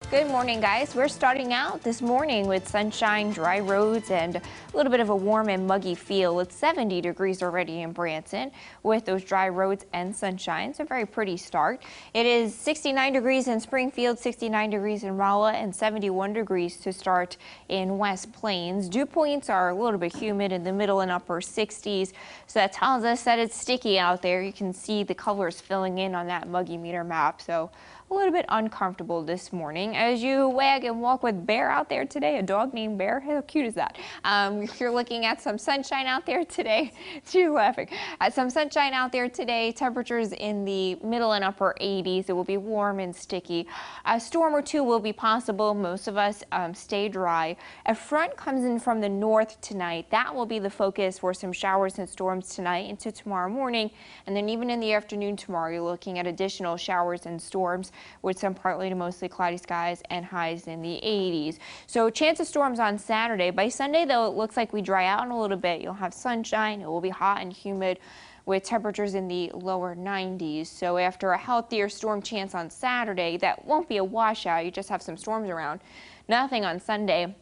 Good morning, guys. We're starting out this morning with sunshine, dry roads, and a little bit of a warm and muggy feel. It's 70 degrees already in Branson with those dry roads and sunshine. It's a very pretty start. It is 69 degrees in Springfield, 69 degrees in Rolla, and 71 degrees to start in West Plains. Dew points are a little bit humid in the middle and upper 60s, so that tells us that it's sticky out there. You can see the colors filling in on that muggy meter map. So a little bit uncomfortable this morning as you wag and walk with Bear out there today, a dog named Bear. How cute is that? You're looking at some sunshine out there today. She's laughing. Some sunshine out there today. Temperatures in the middle and upper 80s. It will be warm and sticky. A storm or two will be possible. Most of us stay dry. A front comes in from the north tonight. That will be the focus for some showers and storms tonight into tomorrow morning. And then even in the afternoon tomorrow, you're looking at additional showers and storms with some partly to mostly cloudy skies and highs in the 80s. So chance of storms on Saturday. By Sunday, though, it looks like we dry out in a little bit. You'll have sunshine. It will be hot and humid with temperatures in the lower 90s. So after a healthier storm chance on Saturday, that won't be a washout. You just have some storms around. Nothing on Sunday.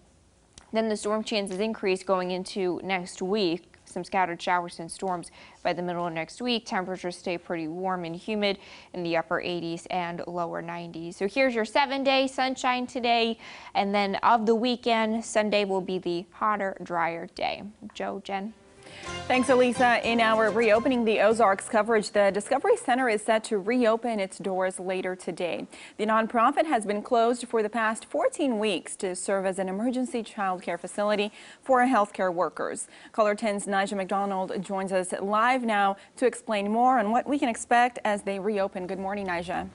Then the storm chances increase going into next week. Some scattered showers and storms by the middle of next week. Temperatures stay pretty warm and humid in the upper 80s and lower 90s. So here's your 7-day sunshine today. And then of the weekend, Sunday will be the hotter, drier day. Joe, Jen. Thanks, Elisa. In our Reopening the Ozarks coverage, the Discovery Center is set to reopen its doors later today. The nonprofit has been closed for the past 14 weeks to serve as an emergency child care facility for healthcare workers. Caller 10's Nija McDonald joins us live now to explain more on what we can expect as they reopen. Good morning, Nija.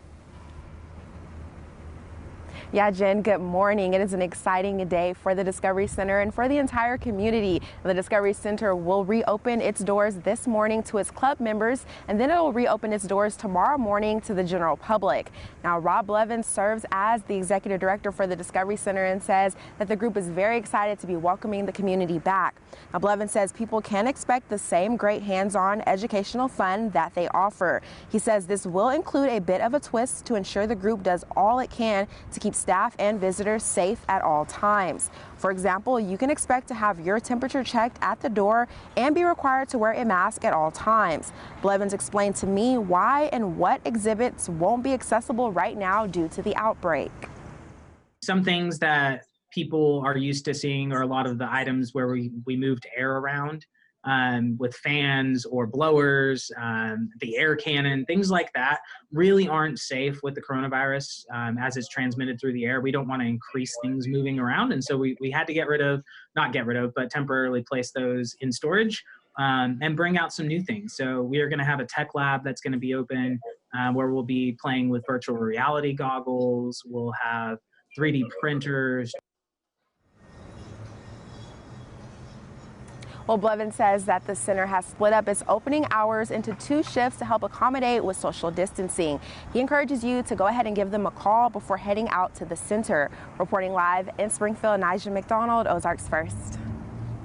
Yeah, Jen, good morning. It is an exciting day for the Discovery Center and for the entire community. The Discovery Center will reopen its doors this morning to its club members, and then it will reopen its doors tomorrow morning to the general public. Now, Rob Blevins serves as the executive director for the Discovery Center and says that the group is very excited to be welcoming the community back. Now, Blevins says people can expect the same great hands-on educational fun that they offer. He says this will include a bit of a twist to ensure the group does all it can to keep staff and visitors safe at all times. For example, you can expect to have your temperature checked at the door and be required to wear a mask at all times. Blevins explained to me why and what exhibits won't be accessible right now due to the outbreak. Some things that people are used to seeing are a lot of the items where we moved air around. With fans or blowers, the air cannon, things like that really aren't safe with the coronavirus as it's transmitted through the air. We don't want to increase things moving around. And so we had to not get rid of, but temporarily place those in storage and bring out some new things. So we are going to have a tech lab that's going to be open where we'll be playing with virtual reality goggles. We'll have 3D printers. Well, Blevins says that the center has split up its opening hours into 2 shifts to help accommodate with social distancing. He encourages you to go ahead and give them a call before heading out to the center. Reporting live in Springfield, Nija McDonald, Ozarks First.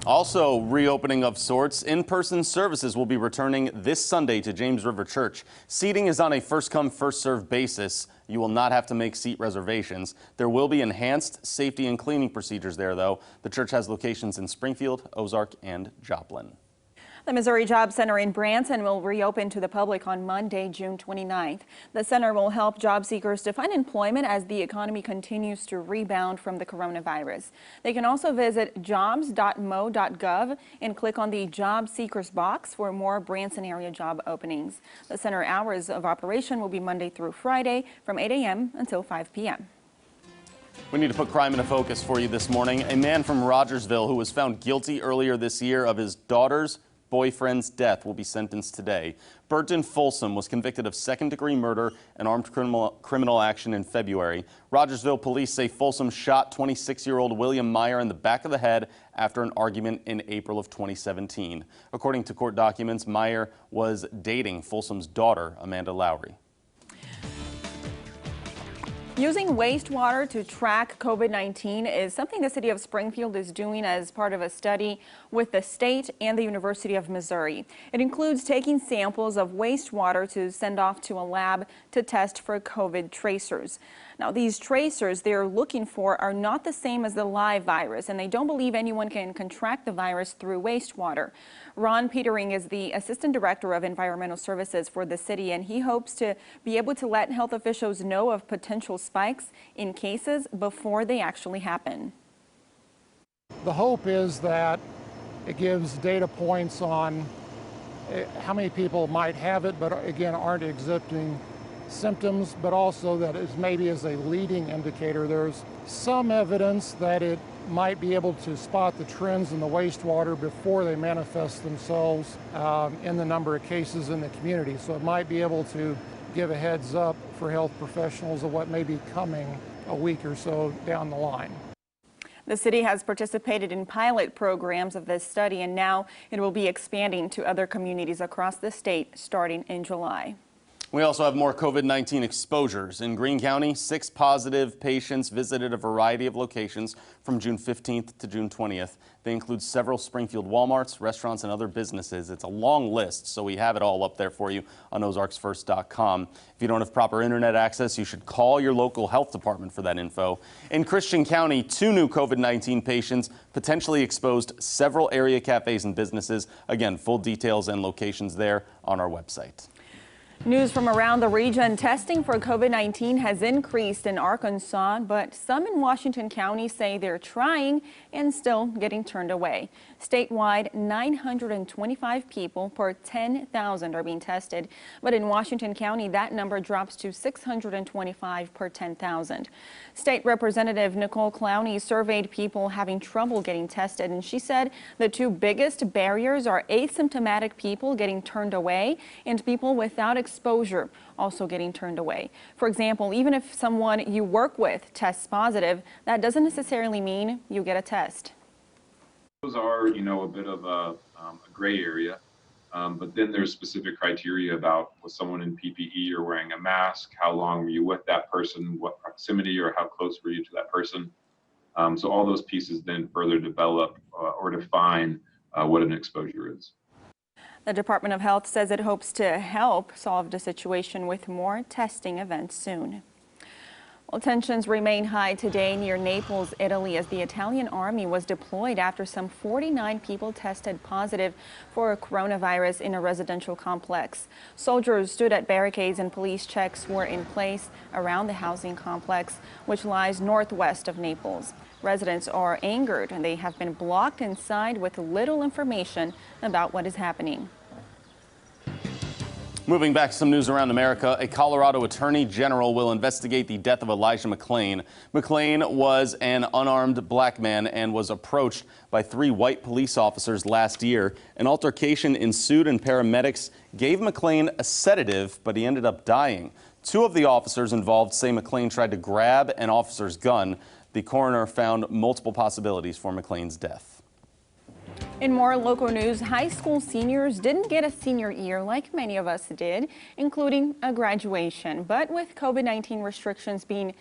Also reopening of sorts, in-person services will be returning this Sunday to James River Church. Seating is on a first-come, first-served basis. You will not have to make seat reservations. There will be enhanced safety and cleaning procedures there, though. The church has locations in Springfield, Ozark, and Joplin. The Missouri Job Center in Branson will reopen to the public on Monday, June 29th. The center will help job seekers to find employment as the economy continues to rebound from the coronavirus. They can also visit jobs.mo.gov and click on the job seekers box for more Branson area job openings. The center hours of operation will be Monday through Friday from 8 a.m. until 5 p.m. We need to put crime into focus for you this morning. A man from Rogersville who was found guilty earlier this year of his daughter's boyfriend's death will be sentenced today. Burton Folsom was convicted of second-degree murder and armed criminal action in February. Rogersville police say Folsom shot 26-year-old William Meyer in the back of the head after an argument in April of 2017. According to court documents, Meyer was dating Folsom's daughter, Amanda Lowry. Using wastewater to track COVID-19 is something the city of Springfield is doing as part of a study with the state and the University of Missouri. It includes taking samples of wastewater to send off to a lab to test for COVID tracers. Now, these tracers they're looking for are not the same as the live virus, and they don't believe anyone can contract the virus through wastewater. Ron Petering is the Assistant Director of Environmental Services for the city, and he hopes to be able to let health officials know of potential spikes in cases before they actually happen. The hope is that it gives data points on how many people might have it, but again, aren't exhibiting symptoms, but also that is maybe as a leading indicator. There's some evidence that it might be able to spot the trends in the wastewater before they manifest themselves in the number of cases in the community. So it might be able to give a heads up for health professionals of what may be coming a week or so down the line. The city has participated in pilot programs of this study, and now it will be expanding to other communities across the state starting in July. We also have more COVID-19 exposures. In Greene County, 6 positive patients visited a variety of locations from June 15th to June 20th. They include several Springfield Walmarts, restaurants, and other businesses. It's a long list, so we have it all up there for you on OzarksFirst.com. If you don't have proper internet access, you should call your local health department for that info. In Christian County, 2 new COVID-19 patients potentially exposed several area cafes and businesses. Again, full details and locations there on our website. News from around the region. Testing for COVID-19 has increased in Arkansas, but some in Washington County say they're trying and still getting turned away. Statewide, 925 people per 10,000 are being tested, but in Washington County, that number drops to 625 per 10,000. State Representative Nicole Clowney surveyed people having trouble getting tested, and she said the 2 biggest barriers are asymptomatic people getting turned away and people without exposure also getting turned away. For example, even if someone you work with tests positive, that doesn't necessarily mean you get a test. Those are, a bit of a gray area, but then there's specific criteria about was someone in PPE or wearing a mask, how long were you with that person, what proximity or how close were you to that person. So all those pieces then further develop or define what an exposure is. The Department of Health says it hopes to help solve the situation with more testing events soon. Well, tensions remain high today near Naples, Italy, as the Italian army was deployed after some 49 people tested positive for coronavirus in a residential complex. Soldiers stood at barricades and police checks were in place around the housing complex, which lies northwest of Naples. Residents are angered and they have been blocked inside with little information about what is happening. Moving back to some news around America, a Colorado attorney general will investigate the death of Elijah McClain. McClain was an unarmed black man and was approached by 3 white police officers last year. An altercation ensued and paramedics gave McClain a sedative, but he ended up dying. 2 of the officers involved say McClain tried to grab an officer's gun. The coroner found multiple possibilities for McClain's death. In more local news, high school seniors didn't get a senior year like many of us did, including a graduation. But with COVID-19 restrictions being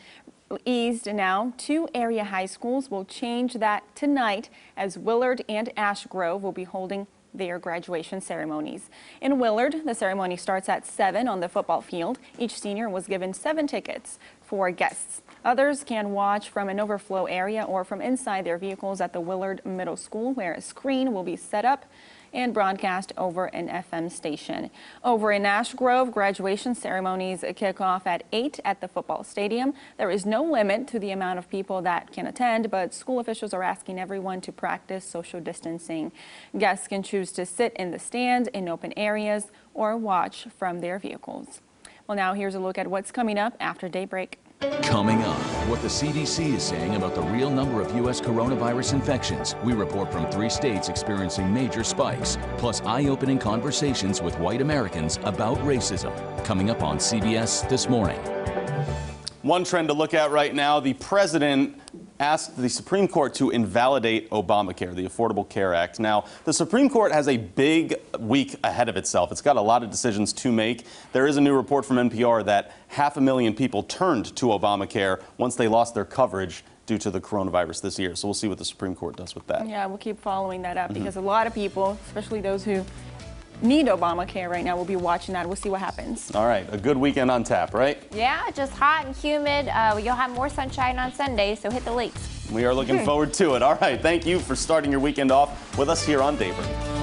eased now, 2 area high schools will change that tonight as Willard and Ash Grove will be holding their graduation ceremonies. In Willard, the ceremony starts at 7 on the football field. Each senior was given 7 tickets for guests. Others can watch from an overflow area or from inside their vehicles at the Willard Middle School, where a screen will be set up and broadcast over an FM station. Over in Ash Grove, graduation ceremonies kick off at 8 at the football stadium. There is no limit to the amount of people that can attend, but school officials are asking everyone to practice social distancing. Guests can choose to sit in the stands in open areas or watch from their vehicles. Well, now here's a look at what's coming up after daybreak. Coming up, what the CDC is saying about the real number of U.S. coronavirus infections. We report from 3 states experiencing major spikes, plus eye-opening conversations with white Americans about racism. Coming up on CBS This Morning. One trend to look at right now, the president asked the Supreme Court to invalidate Obamacare, the Affordable Care Act. Now, the Supreme Court has a big week ahead of itself. It's got a lot of decisions to make. There is a new report from NPR that 500,000 people turned to Obamacare once they lost their coverage due to the coronavirus this year. So we'll see what the Supreme Court does with that. Yeah, we'll keep following that up because a lot of people, especially those who need Obamacare right now. We'll be watching that. We'll see what happens. All right, a good weekend on tap, right? Yeah, just hot and humid. You'll have more sunshine on Sunday, so hit the lakes. We are looking forward to it. All right, thank you for starting your weekend off with us here on Daybreak.